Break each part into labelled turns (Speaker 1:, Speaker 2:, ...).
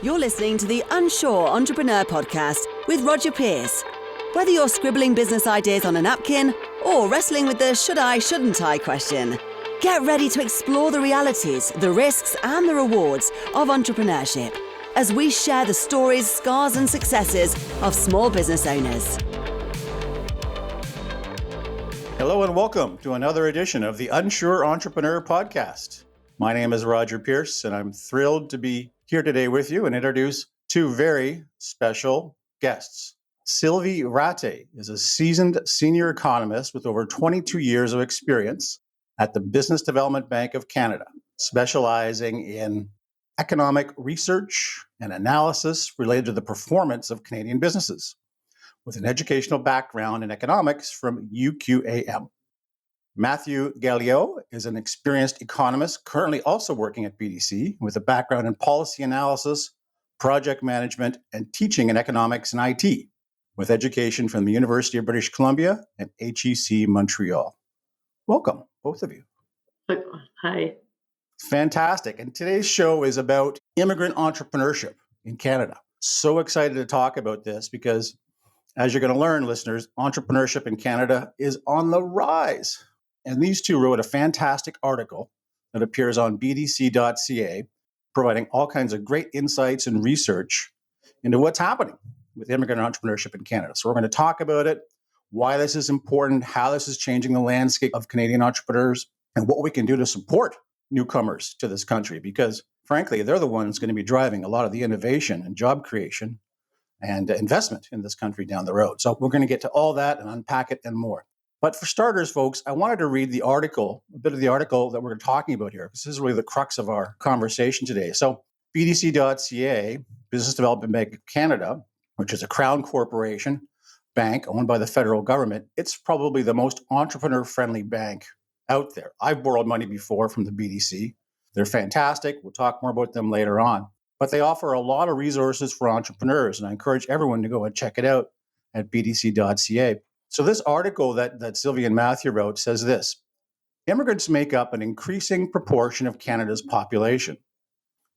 Speaker 1: You're listening to the Unsure Entrepreneur Podcast with Roger Pierce. Whether you're scribbling business ideas on a napkin or wrestling with the should I, shouldn't I question, get ready to explore the realities, the risks, and the rewards of entrepreneurship as we share the stories, scars, and successes of small business owners.
Speaker 2: Hello and welcome to another edition of the Unsure Entrepreneur Podcast. My name is Roger Pierce, and I'm thrilled to be here today with you and introduce two very special guests. Sylvie Ratté is a seasoned senior economist with over 22 years of experience at the Business Development Bank of Canada, specializing in economic research and analysis related to the performance of Canadian businesses, with an educational background in economics from UQAM. Mathieu Galliot is an experienced economist currently also working at BDC with a background in policy analysis, project management, and teaching in economics and IT, with education from the University of British Columbia and HEC Montreal. Welcome, both of you.
Speaker 3: Hi.
Speaker 2: Fantastic. And today's show is about immigrant entrepreneurship in Canada. So excited to talk about this because, as you're going to learn, listeners, entrepreneurship in Canada is on the rise. And these two wrote a fantastic article that appears on bdc.ca, providing all kinds of great insights and research into what's happening with immigrant entrepreneurship in Canada. So we're going to talk about it, why this is important, how this is changing the landscape of Canadian entrepreneurs, and what we can do to support newcomers to this country, because frankly, they're the ones going to be driving a lot of the innovation and job creation and investment in this country down the road. So we're going to get to all that and unpack it and more. But for starters, folks, I wanted to read the article, a bit of the article that we're talking about here, because this is really the crux of our conversation today. So BDC.ca, Business Development Bank of Canada, which is a Crown Corporation bank owned by the federal government, it's probably the most entrepreneur-friendly bank out there. I've borrowed money before from the BDC. They're fantastic. We'll talk more about them later on. But they offer a lot of resources for entrepreneurs, and I encourage everyone to go and check it out at bdc.ca. So this article that Sylvie and Mathieu wrote says this: immigrants make up an increasing proportion of Canada's population.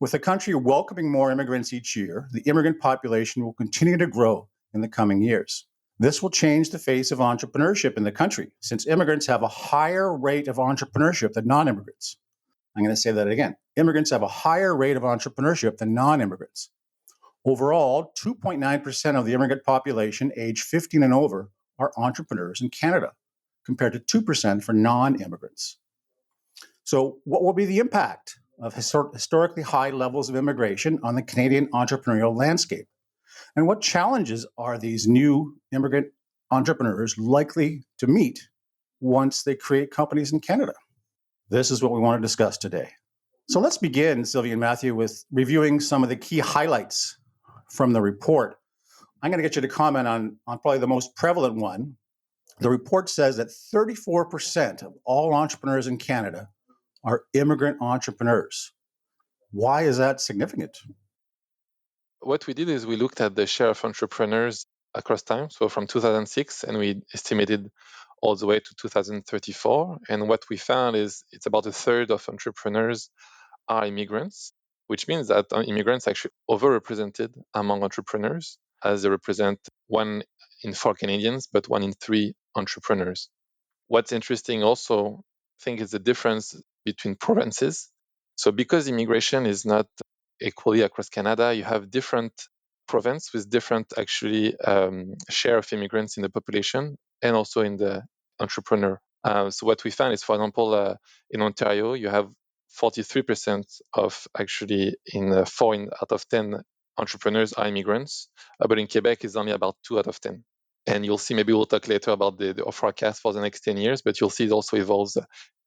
Speaker 2: With the country welcoming more immigrants each year, the immigrant population will continue to grow in the coming years. This will change the face of entrepreneurship in the country, since immigrants have a higher rate of entrepreneurship than non-immigrants. I'm going to say that again. Immigrants have a higher rate of entrepreneurship than non-immigrants. Overall, 2.9% of the immigrant population aged 15 and over are entrepreneurs in Canada, compared to 2% for non-immigrants. So what will be the impact of historically high levels of immigration on the Canadian entrepreneurial landscape? And what challenges are these new immigrant entrepreneurs likely to meet once they create companies in Canada? This is what we want to discuss today. So let's begin, Sylvie and Mathieu, with reviewing some of the key highlights from the report. I'm going to get you to comment on probably the most prevalent one. The report says that 34% of all entrepreneurs in Canada are immigrant entrepreneurs. Why is that significant?
Speaker 4: What we did is we looked at the share of entrepreneurs across time, so from 2006, and we estimated all the way to 2034. And what we found is it's about a third of entrepreneurs are immigrants, which means that immigrants are actually overrepresented among entrepreneurs, as they represent 1 in 4 Canadians, but 1 in 3 entrepreneurs. What's interesting also, I think, is the difference between provinces. So because immigration is not equally across Canada, you have different provinces with different actually share of immigrants in the population and also in the entrepreneur. So what we found is, for example, in Ontario, you have 43% of actually in 4 out of 10 entrepreneurs are immigrants, but in Quebec, it's only about 2 out of 10. And you'll see, maybe we'll talk later about the forecast for the next 10 years, but you'll see it also evolves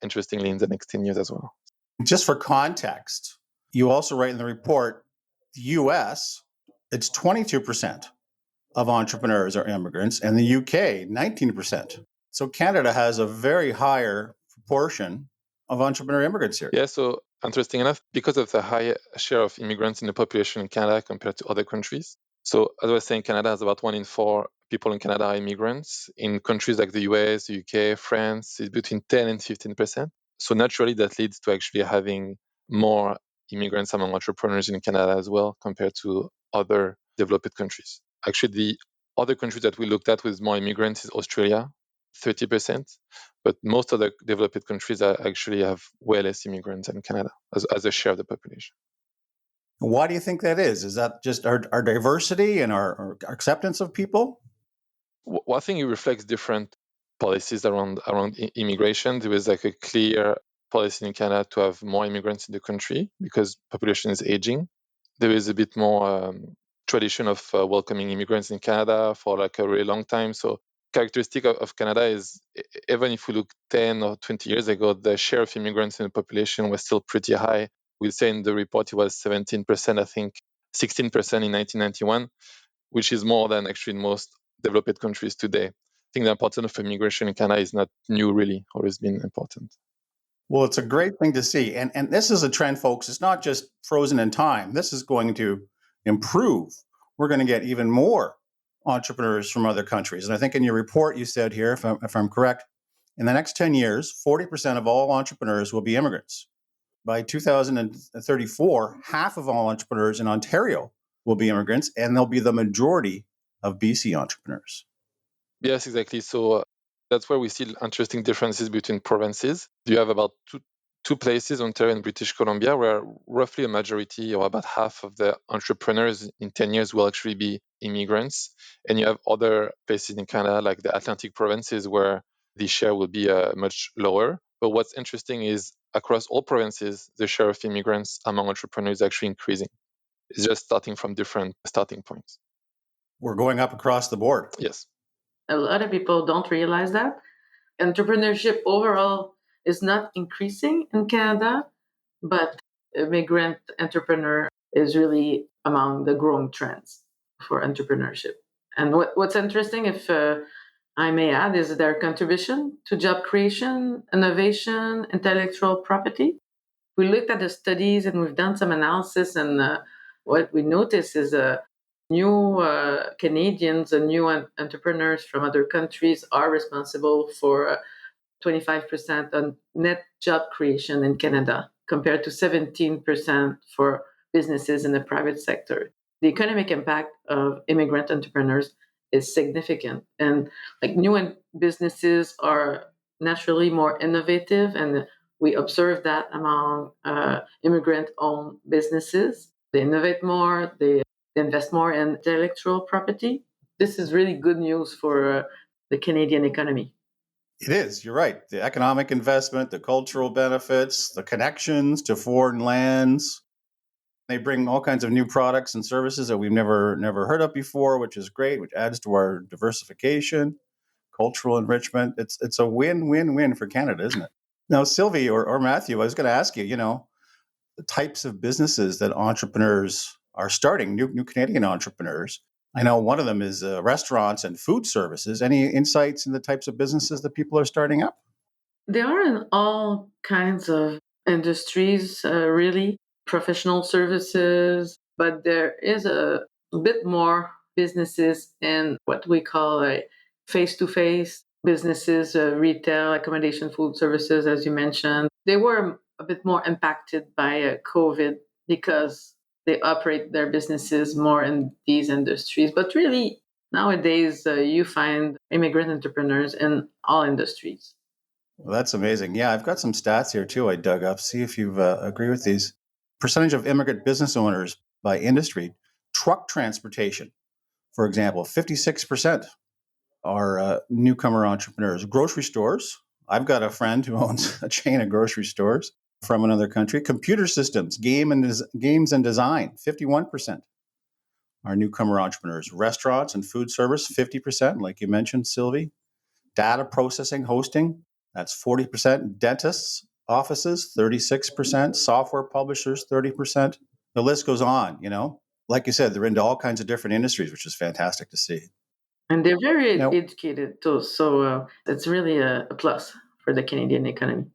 Speaker 4: interestingly in the next 10 years as well.
Speaker 2: Just for context, you also write in the report, the US, it's 22% of entrepreneurs are immigrants, and the UK, 19%. So Canada has a very higher proportion of entrepreneur immigrants here.
Speaker 4: Yeah, so interesting enough, because of the high share of immigrants in the population in Canada compared to other countries. So as I was saying, Canada has about 1 in 4 people in Canada are immigrants. In countries like the US, the UK, France, it's between 10 and 15%. So naturally, that leads to actually having more immigrants among entrepreneurs in Canada as well compared to other developed countries. Actually, the other country that we looked at with more immigrants is Australia, 30%, but most other developed countries actually have way less immigrants than Canada as a share of the population.
Speaker 2: Why do you think that is? Is that just our diversity and our acceptance of people?
Speaker 4: Well, I think it reflects different policies around immigration. There is like a clear policy in Canada to have more immigrants in the country because population is aging. There is a bit more tradition of welcoming immigrants in Canada for like a really long time. So characteristic of Canada is even if we look 10 or 20 years ago, the share of immigrants in the population was still pretty high. We say in the report it was 17%, I think 16% in 1991, which is more than actually in most developed countries today. I think the importance of immigration in Canada is not new, really, always been important.
Speaker 2: Well, it's a great thing to see. And this is a trend, folks. It's not just frozen in time. This is going to improve. We're going to get even more entrepreneurs from other countries. And I think in your report, you said here, if I'm correct, in the next 10 years, 40% of all entrepreneurs will be immigrants. By 2034, half of all entrepreneurs in Ontario will be immigrants, and they'll be the majority of BC entrepreneurs.
Speaker 4: Yes, exactly. So that's where we see interesting differences between provinces. You have about two places, Ontario and British Columbia, where roughly a majority or about half of the entrepreneurs in 10 years will actually be immigrants. And you have other places in Canada, like the Atlantic provinces, where the share will be much lower. But what's interesting is across all provinces, the share of immigrants among entrepreneurs is actually increasing. It's just starting from different starting points.
Speaker 2: We're going up across the board.
Speaker 4: Yes.
Speaker 3: A lot of people don't realize that. Entrepreneurship overall is not increasing in Canada, but immigrant entrepreneur is really among the growing trends for entrepreneurship. And what's interesting, if I may add, is their contribution to job creation, innovation, intellectual property. We looked at the studies and we've done some analysis, and what we noticed is new Canadians and new entrepreneurs from other countries are responsible for 25% on net job creation in Canada, compared to 17% for businesses in the private sector. The economic impact of immigrant entrepreneurs is significant, and like new businesses are naturally more innovative, and we observe that among immigrant-owned businesses. They innovate more, they invest more in intellectual property. This is really good news for the Canadian economy.
Speaker 2: It is. You're right. The economic investment, the cultural benefits, the connections to foreign lands. They bring all kinds of new products and services that we've never heard of before, which is great, which adds to our diversification, cultural enrichment. It's a win-win-win for Canada, isn't it? Now, Sylvie or Matthew, I was going to ask you, the types of businesses that entrepreneurs are starting, new Canadian entrepreneurs. I know one of them is restaurants and food services. Any insights in the types of businesses that people are starting up?
Speaker 3: They are in all kinds of industries, really, professional services, but there is a bit more businesses in what we call face-to-face businesses, retail, accommodation, food services, as you mentioned. They were a bit more impacted by COVID because they operate their businesses more in these industries. But really, nowadays, you find immigrant entrepreneurs in all industries.
Speaker 2: Well, that's amazing. Yeah, I've got some stats here too. I dug up. See if you agree with these. Percentage of immigrant business owners by industry. Truck transportation, for example, 56% are newcomer entrepreneurs. Grocery stores. I've got a friend who owns a chain of grocery stores from another country. Computer systems, games and design, 51% are newcomer entrepreneurs. Restaurants and food service, 50%, like you mentioned, Sylvie. Data processing, hosting, that's 40%. Dentists, offices, 36%. Software publishers, 30%. The list goes on, Like you said, they're into all kinds of different industries, which is fantastic to see.
Speaker 3: And they're very
Speaker 2: Now,
Speaker 3: educated too, so it's really a plus for the Canadian economy.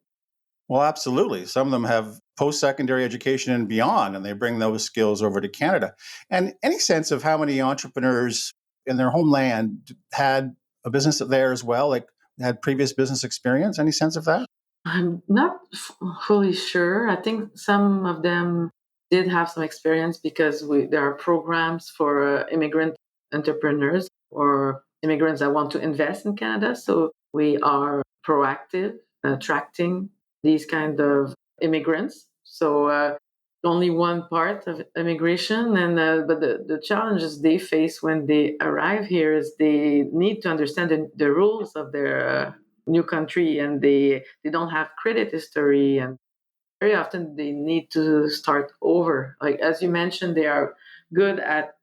Speaker 2: well, absolutely. Some of them have post-secondary education and beyond, and they bring those skills over to Canada. And any sense of how many entrepreneurs in their homeland had a business there as well, like had previous business experience? Any sense of that?
Speaker 3: I'm not fully sure. I think some of them did have some experience because there are programs for immigrant entrepreneurs or immigrants that want to invest in Canada. So we are proactive, attracting these kind of immigrants. So only one part of immigration, and but the challenges they face when they arrive here is they need to understand the rules of their new country, and they don't have credit history, and very often they need to start over. Like as you mentioned, they are good at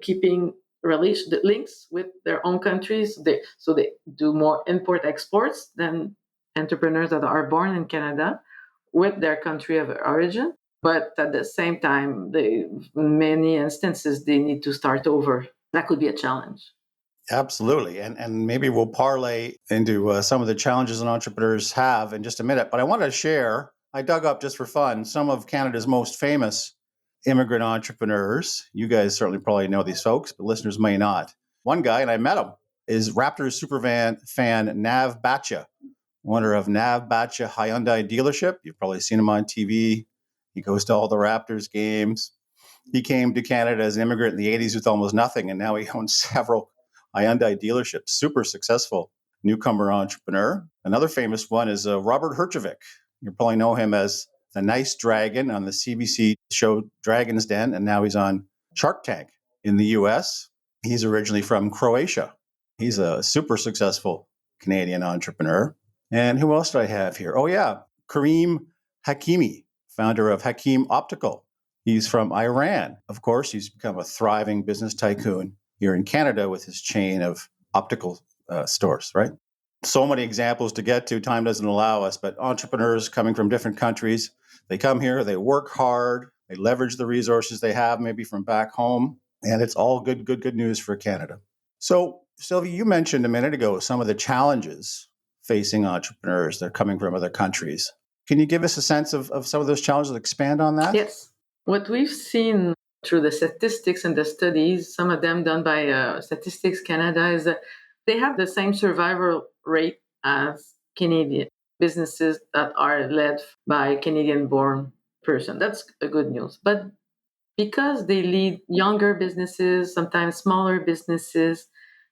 Speaker 3: keeping relation the links with their own countries. So they do more import exports than entrepreneurs that are born in Canada with their country of origin. But at the same time, in many instances they need to start over. That could be a challenge.
Speaker 2: Absolutely. And maybe we'll parlay into some of the challenges that entrepreneurs have in just a minute. But I want to share, I dug up just for fun, some of Canada's most famous immigrant entrepreneurs. You guys certainly probably know these folks, but listeners may not. One guy, and I met him, is Raptors fan Nav Bhatia, owner of Nav Bhatia Hyundai dealership. You've probably seen him on TV. He goes to all the Raptors games. He came to Canada as an immigrant in the 80s with almost nothing, and now he owns several Hyundai dealerships. Super successful newcomer entrepreneur. Another famous one is Robert Herjavec. You probably know him as the Nice Dragon on the CBC show Dragon's Den, and now he's on Shark Tank in the US. He's originally from Croatia. He's a super successful Canadian entrepreneur. And who else do I have here? Oh, yeah, Kareem Hakimi, founder of Hakim Optical. He's from Iran. Of course, he's become a thriving business tycoon here in Canada with his chain of optical stores, right? So many examples to get to. Time doesn't allow us, but entrepreneurs coming from different countries, they come here, they work hard, they leverage the resources they have maybe from back home, and it's all good news for Canada. So, Sylvie, you mentioned a minute ago some of the challenges facing entrepreneurs that are coming from other countries. Can you give us a sense of some of those challenges, expand on that?
Speaker 3: Yes. What we've seen through the statistics and the studies, some of them done by Statistics Canada, is that they have the same survival rate as Canadian businesses that are led by Canadian-born person. That's a good news. But because they lead younger businesses, sometimes smaller businesses,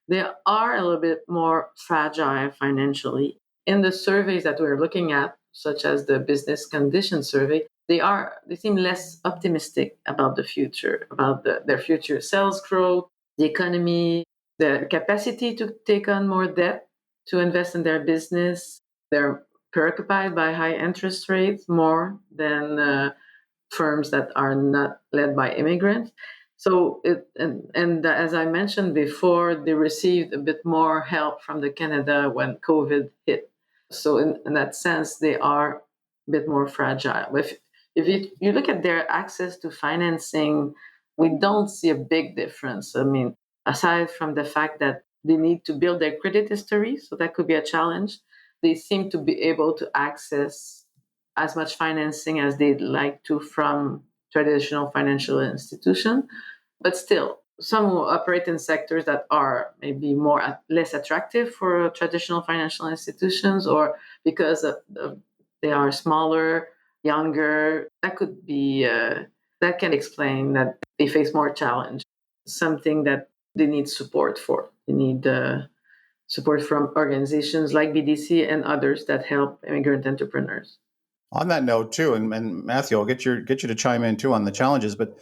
Speaker 3: they are a little bit more fragile financially. In the surveys that we're looking at, such as the business condition survey, they seem less optimistic about the future, about their future sales growth, the economy, the capacity to take on more debt to invest in their business. They're preoccupied by high interest rates more than firms that are not led by immigrants. So as I mentioned before, they received a bit more help from the Canada when COVID hit. So in that sense, they are a bit more fragile. If you look at their access to financing, we don't see a big difference. I mean, aside from the fact that they need to build their credit history, so that could be a challenge, they seem to be able to access as much financing as they'd like to from traditional financial institution. But still, some will operate in sectors that are maybe less attractive for traditional financial institutions, or because they are smaller, younger. That can explain that they face more challenge. Something that they need support for. They need support from organizations like BDC and others that help immigrant entrepreneurs.
Speaker 2: On that note, too, and Matthew, I'll get you to chime in too on the challenges. But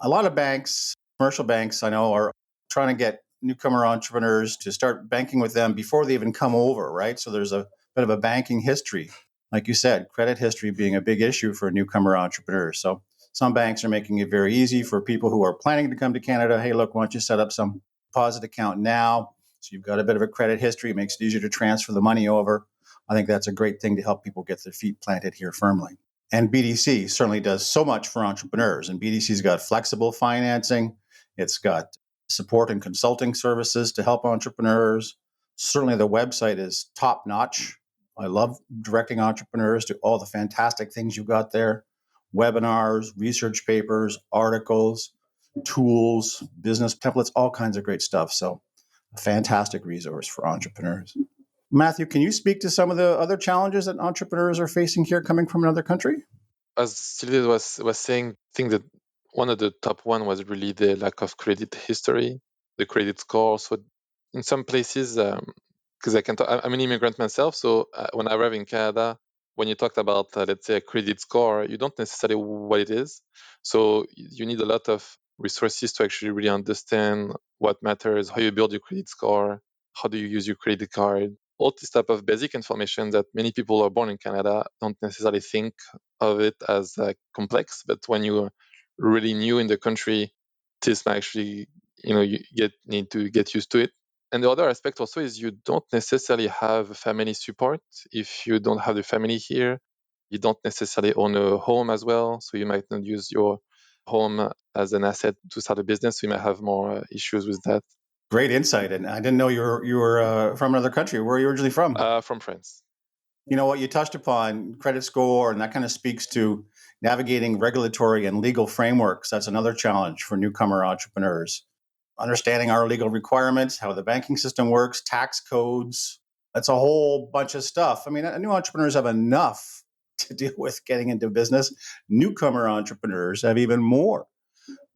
Speaker 2: a lot of banks, commercial banks, I know, are trying to get newcomer entrepreneurs to start banking with them before they even come over, right? So there's a bit of a banking history, like you said, credit history being a big issue for newcomer entrepreneurs. So some banks are making it very easy for people who are planning to come to Canada. Hey, look, why don't you set up some deposit account now? So you've got a bit of a credit history. It makes it easier to transfer the money over. I think that's a great thing to help people get their feet planted here firmly. And BDC certainly does so much for entrepreneurs. And BDC's got flexible financing. It's got support and consulting services to help entrepreneurs. Certainly the website is top notch. I love directing entrepreneurs to all the fantastic things you've got there. Webinars, research papers, articles, tools, business templates, all kinds of great stuff. So a fantastic resource for entrepreneurs. Matthew, can you speak to some of the other challenges that entrepreneurs are facing here coming from another country?
Speaker 4: as Sylvie was saying, I think that one of the top one was really the lack of credit history, the credit score. So in some places, because I'm an immigrant myself, so when I arrived in Canada, when you talked about, let's say, a credit score, you don't necessarily know what it is. So you need a lot of resources to actually really understand what matters, how you build your credit score, how do you use your credit card, all this type of basic information that many people who are born in Canada don't necessarily think of it as complex. But when you're really new in the country, this might actually, you need to get used to it. And the other aspect also is you don't necessarily have family support if you don't have the family here. You don't necessarily own a home as well, so you might not use your home as an asset to start a business. So you might have more issues with that.
Speaker 2: Great insight, and I didn't know you were from another country. Where are you originally from?
Speaker 4: From France.
Speaker 2: You know what you touched upon, credit score, and that kind of speaks to navigating regulatory and legal frameworks. That's another challenge for newcomer entrepreneurs. Understanding our legal requirements, how the banking system works, tax codes. That's a whole bunch of stuff. I mean, new entrepreneurs have enough to deal with getting into business. Newcomer entrepreneurs have even more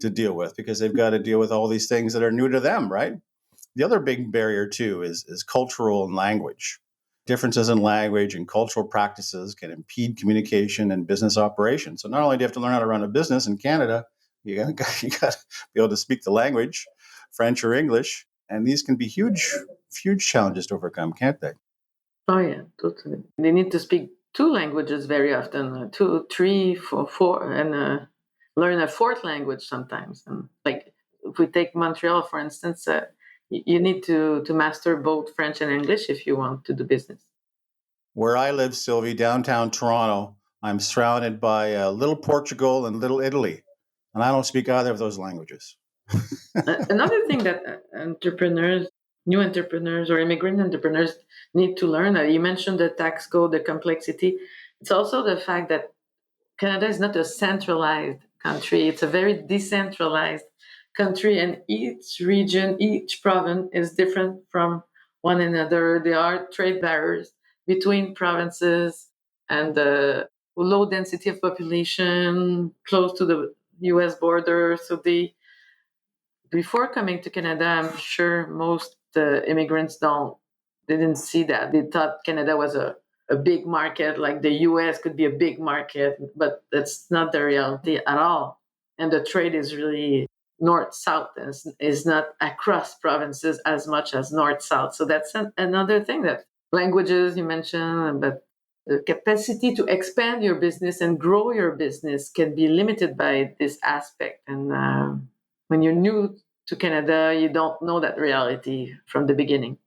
Speaker 2: to deal with because they've got to deal with all these things that are new to them, right? The other big barrier, too, is cultural and language. Differences in language and cultural practices can impede communication and business operations. So not only do you have to learn how to run a business in Canada, you got to be able to speak the language, French or English, and these can be huge challenges to overcome, can't they?
Speaker 3: Oh yeah, totally. They need to speak two languages very often, two, three, four, and learn a fourth language sometimes. And like if we take Montreal, for instance, you need to master both French and English if you want to do business.
Speaker 2: Where I live, Sylvie, downtown Toronto, I'm surrounded by Little Portugal and Little Italy, and I don't speak either of those languages.
Speaker 3: Another thing that entrepreneurs, new entrepreneurs or immigrant entrepreneurs need to learn, you mentioned the tax code, the complexity. It's also the fact that Canada is not a centralized country. It's a very decentralized country, and each region, each province is different from one another. There are trade barriers between provinces and the low density of population close to the US border. So before coming to Canada, I'm sure most immigrants didn't see that. They thought Canada was a big market, like the US could be a big market, but that's not the reality at all. And the trade is really north-south, is not across provinces as much as north-south. So that's another thing, that languages you mentioned, but the capacity to expand your business and grow your business can be limited by this aspect. And when you're new to Canada, you don't know that reality from the beginning.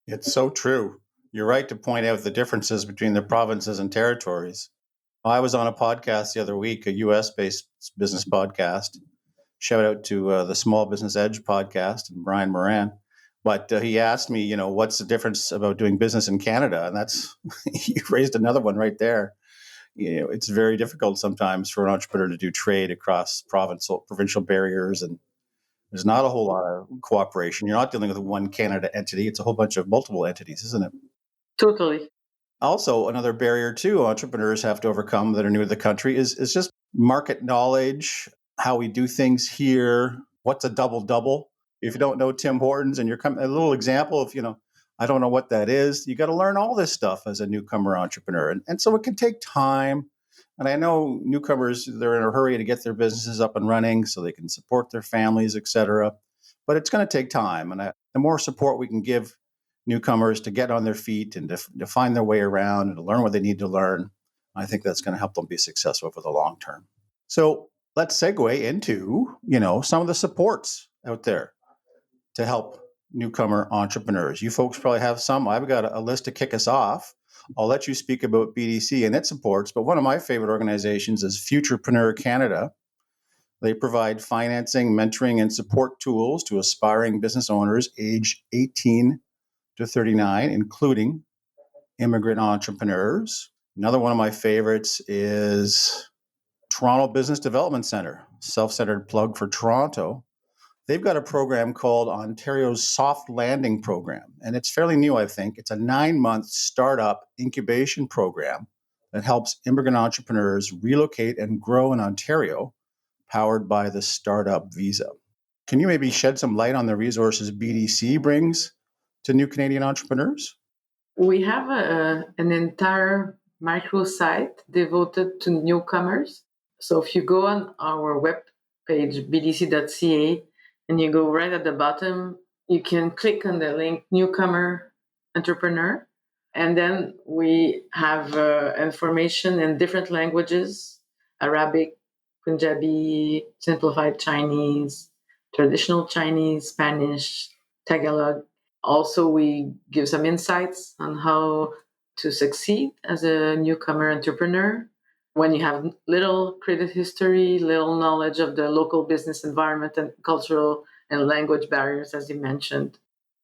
Speaker 2: It's so true. You're right to point out the differences between the provinces and territories. I was on a podcast the other week, a US-based business podcast. Shout out to the Small Business Edge podcast and Brian Moran. But he asked me, what's the difference about doing business in Canada? And that's, you raised another one right there. It's very difficult sometimes for an entrepreneur to do trade across provincial barriers, and there's not a whole lot of cooperation. You're not dealing with one Canada entity. It's a whole bunch of multiple entities, isn't it?
Speaker 3: Totally.
Speaker 2: Also, another barrier too entrepreneurs have to overcome that are new to the country is just market knowledge, how we do things here. What's a double-double? If you don't know Tim Hortons and you're coming, a little example of, I don't know what that is. You got to learn all this stuff as a newcomer entrepreneur. And so it can take time. And I know newcomers, they're in a hurry to get their businesses up and running so they can support their families, et cetera. But it's going to take time. And the more support we can give newcomers to get on their feet and to find their way around and to learn what they need to learn, I think that's going to help them be successful for the long term. So let's segue into, some of the supports out there to help newcomer entrepreneurs. You folks probably have some. I've got a list to kick us off. I'll let you speak about BDC and its supports, but one of my favorite organizations is Futurepreneur Canada. They provide financing, mentoring, and support tools to aspiring business owners aged 18 to 39, including immigrant entrepreneurs. Another one of my favorites is Toronto Business Development Center, self-centered plug for Toronto. They've got a program called Ontario's Soft Landing Program, and it's fairly new, I think. It's a 9-month startup incubation program that helps immigrant entrepreneurs relocate and grow in Ontario, powered by the Startup Visa. Can you maybe shed some light on the resources BDC brings to new Canadian entrepreneurs?
Speaker 3: We have an entire microsite devoted to newcomers. So if you go on our web page, bdc.ca, and you go right at the bottom, you can click on the link Newcomer Entrepreneur. And then we have information in different languages: Arabic, Punjabi, simplified Chinese, traditional Chinese, Spanish, Tagalog. Also, we give some insights on how to succeed as a newcomer entrepreneur when you have little credit history, little knowledge of the local business environment and cultural and language barriers, as you mentioned.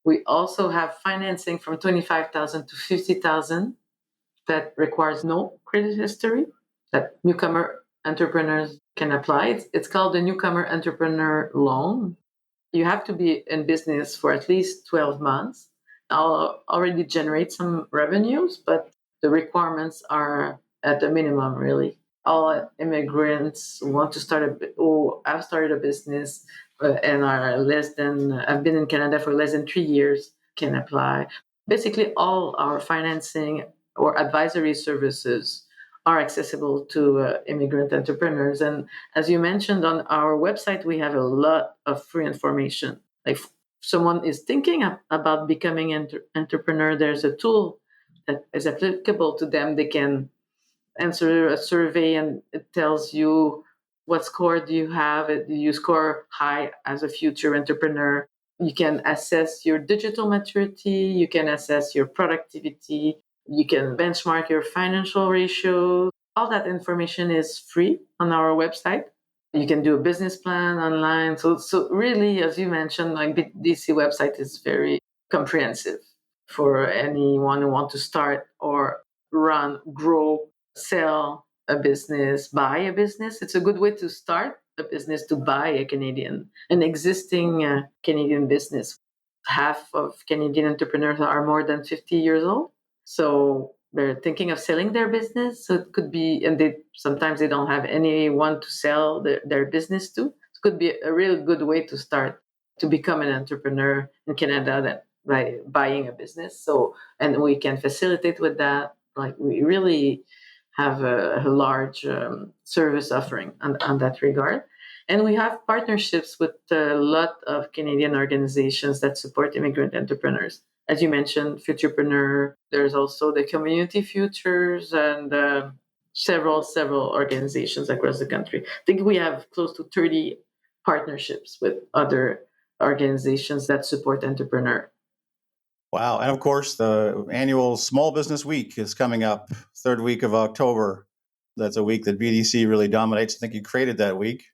Speaker 3: We also have financing from 25,000 to 50,000 that requires no credit history that newcomer entrepreneurs can apply. It's called the Newcomer Entrepreneur Loan. You have to be in business for at least 12 months. I'll already generate some revenues, but the requirements are at the minimum, really. All immigrants who want to or have started a business and I've been in Canada for less than 3 years can apply. Basically, all our financing or advisory services are accessible to immigrant entrepreneurs. And as you mentioned on our website, we have a lot of free information. Like if someone is thinking about becoming an entrepreneur, there's a tool that is applicable to them. They can answer a survey and it tells you what score do you have. Do you score high as a future entrepreneur? You can assess your digital maturity. You can assess your productivity. You can benchmark your financial ratios. All that information is free on our website. You can do a business plan online. So really, as you mentioned, like BDC website is very comprehensive for anyone who wants to start or run, grow, sell a business, buy a business. It's a good way to start a business, to buy an existing Canadian business. Half of Canadian entrepreneurs are more than 50 years old. So they're thinking of selling their business. So it could be, and sometimes they don't have anyone to sell their business to. It could be a real good way to start to become an entrepreneur in Canada by buying a business. So, and we can facilitate with that. Like we really have a large service offering on that regard. And we have partnerships with a lot of Canadian organizations that support immigrant entrepreneurs. As you mentioned, Futurepreneur, there's also the Community Futures and several organizations across the country. I think we have close to 30 partnerships with other organizations that support entrepreneur.
Speaker 2: Wow. And of course, the annual Small Business Week is coming up, third week of October. That's a week that BDC really dominates. I think you created that week.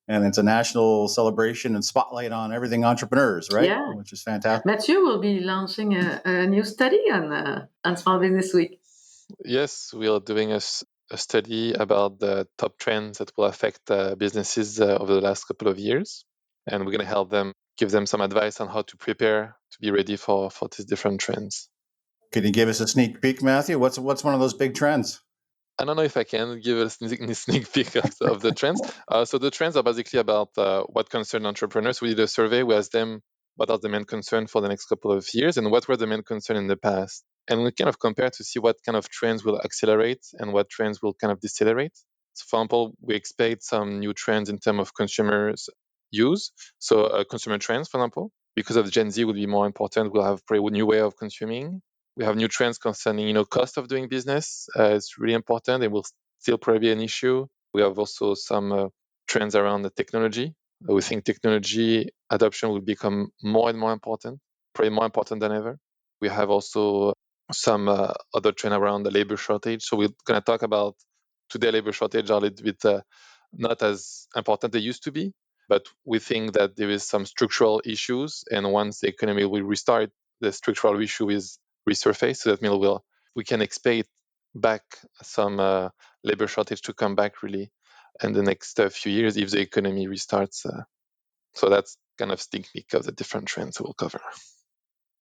Speaker 2: And it's a national celebration and spotlight on everything entrepreneurs, right?
Speaker 3: Yeah.
Speaker 2: Which is fantastic.
Speaker 3: Mathieu will be launching a new study on Small Business Week.
Speaker 4: Yes, we are doing a study about the top trends that will affect businesses over the last couple of years. And we're going to help them, give them some advice on how to prepare to be ready for these different trends.
Speaker 2: Can you give us a sneak peek, Matthew? What's one of those big trends?
Speaker 4: I don't know if I can give a sneak peek of the trends. So the trends are basically about what concern entrepreneurs. We did a survey. We asked them what are the main concerns for the next couple of years and what were the main concerns in the past. And we kind of compare to see what kind of trends will accelerate and what trends will kind of decelerate. So for example, we expect some new trends in terms of consumers use. So consumer trends, for example, because of Gen Z will be more important. We'll have a new way of consuming. We have new trends concerning, cost of doing business. It's really important. It will still probably be an issue. We have also some trends around the technology. We think technology adoption will become more and more important, probably more important than ever. We have also some other trend around the labor shortage. So we're going to talk about today labor shortage are a little bit not as important they used to be, but we think that there is some structural issues. And once the economy will restart, the structural issue is resurface, so that we can expect back some labor shortage to come back really in the next few years if the economy restarts. So that's kind of sneak peek of the different trends we'll cover.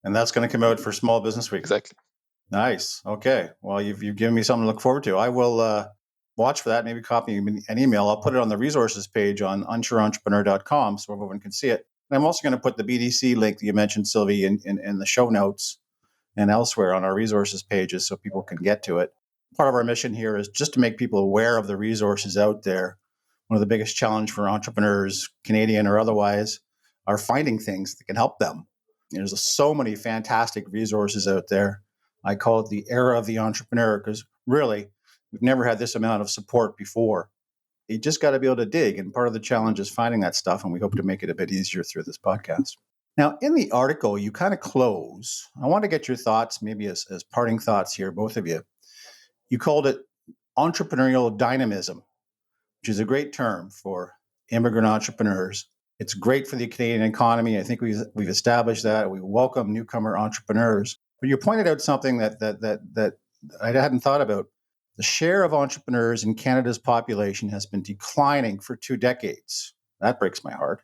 Speaker 2: And that's going to come out for Small Business Week.
Speaker 4: Exactly.
Speaker 2: Nice. Okay. Well, you've given me something to look forward to. I will watch for that. Maybe copy an email. I'll put it on the resources page on unsureentrepreneur.com so everyone can see it. And I'm also going to put the BDC link that you mentioned, Sylvie, in the show notes and elsewhere on our resources pages so people can get to it. Part of our mission here is just to make people aware of the resources out there. One of the biggest challenges for entrepreneurs, Canadian or otherwise, are finding things that can help them. There's so many fantastic resources out there. I call it the era of the entrepreneur because really, we've never had this amount of support before. You just got to be able to dig. And part of the challenge is finding that stuff. And we hope to make it a bit easier through this podcast. Now, in the article, you kind of close. I want to get your thoughts, maybe as parting thoughts here, both of you. You called it entrepreneurial dynamism, which is a great term for immigrant entrepreneurs. It's great for the Canadian economy. I think we've established that. We welcome newcomer entrepreneurs. But you pointed out something that I hadn't thought about. The share of entrepreneurs in Canada's population has been declining for 2 decades. That breaks my heart.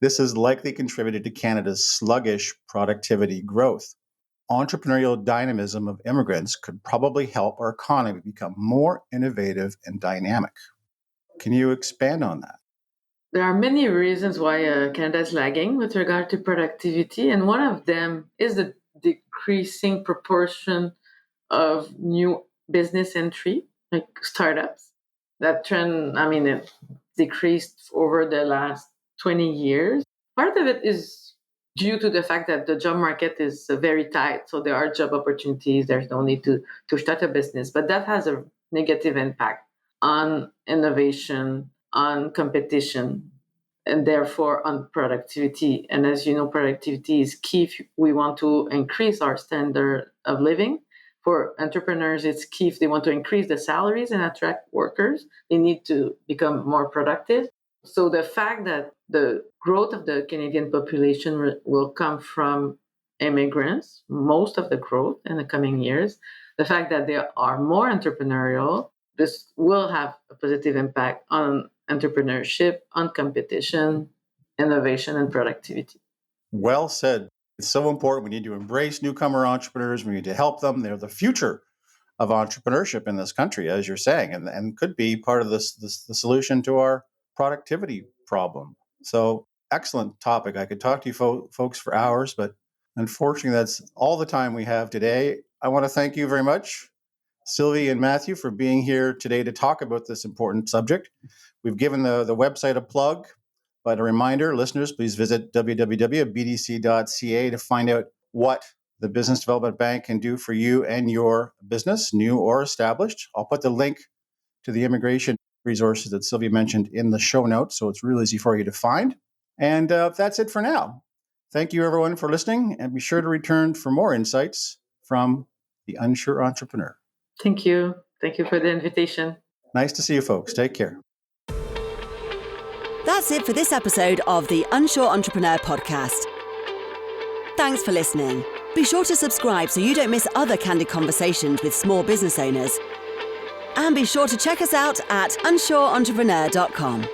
Speaker 2: This has likely contributed to Canada's sluggish productivity growth. Entrepreneurial dynamism of immigrants could probably help our economy become more innovative and dynamic. Can you expand on that?
Speaker 3: There are many reasons why Canada is lagging with regard to productivity, and one of them is the decreasing proportion of new business entry, like startups. That trend, it decreased over the last 20 years. Part of it is due to the fact that the job market is very tight, so there are job opportunities, there's no need to start a business, but that has a negative impact on innovation, on competition, and therefore on productivity. And as you know, productivity is key if we want to increase our standard of living. For entrepreneurs, it's key if they want to increase the salaries and attract workers. They need to become more productive. So the fact that the growth of the Canadian population will come from immigrants, most of the growth in the coming years, the fact that they are more entrepreneurial, this will have a positive impact on entrepreneurship, on competition, innovation, and productivity.
Speaker 2: Well said. It's so important. We need to embrace newcomer entrepreneurs. We need to help them. They're the future of entrepreneurship in this country, as you're saying, and could be part of the solution to our productivity problem. So excellent topic. I could talk to you folks for hours, but unfortunately, that's all the time we have today. I want to thank you very much, Sylvie and Matthew, for being here today to talk about this important subject. We've given the website a plug, but a reminder, listeners, please visit www.bdc.ca to find out what the Business Development Bank can do for you and your business, new or established. I'll put the link to the immigration resources that Sylvie mentioned in the show notes, so it's real easy for you to find. And that's it for now. Thank you, everyone, for listening, and be sure to return for more insights from the Unsure Entrepreneur.
Speaker 3: Thank you. Thank you for the invitation.
Speaker 2: Nice to see you, folks. Take care.
Speaker 1: That's it for this episode of the Unsure Entrepreneur podcast. Thanks for listening. Be sure to subscribe so you don't miss other candid conversations with small business owners. And be sure to check us out at unsureentrepreneur.com.